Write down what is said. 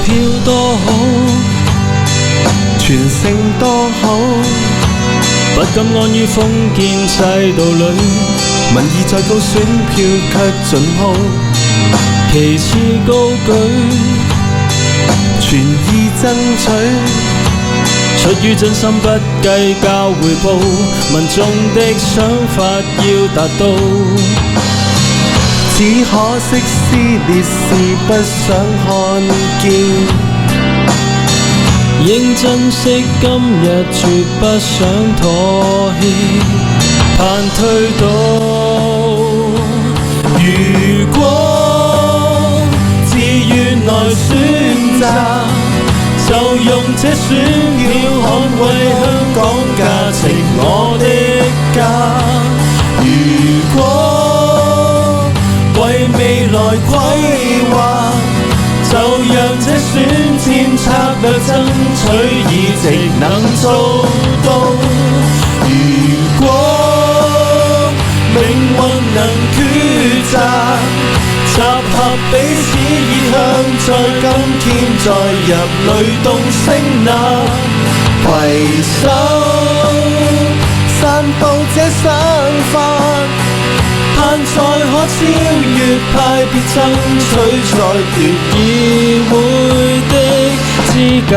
票多好，全城多好，不敢安於封建制度裏，民意再高，選票卻盡耗，旗幟高舉，全意爭取，出於真心不計較回報，民眾的想法要達到。只可惜撕裂是不想看見，應珍惜今日，絕不想妥協，盼推倒。如果自願來選擇，就用這選票捍衛香港價值，我的家。如果為未來規劃，就讓這選戰策略爭取議席能做到。如果命運能抉擇，集合彼此意向，在今天再入雷動聲呐，攜手散佈這想法，盼再可超越派別爭取，再奪議會的資格。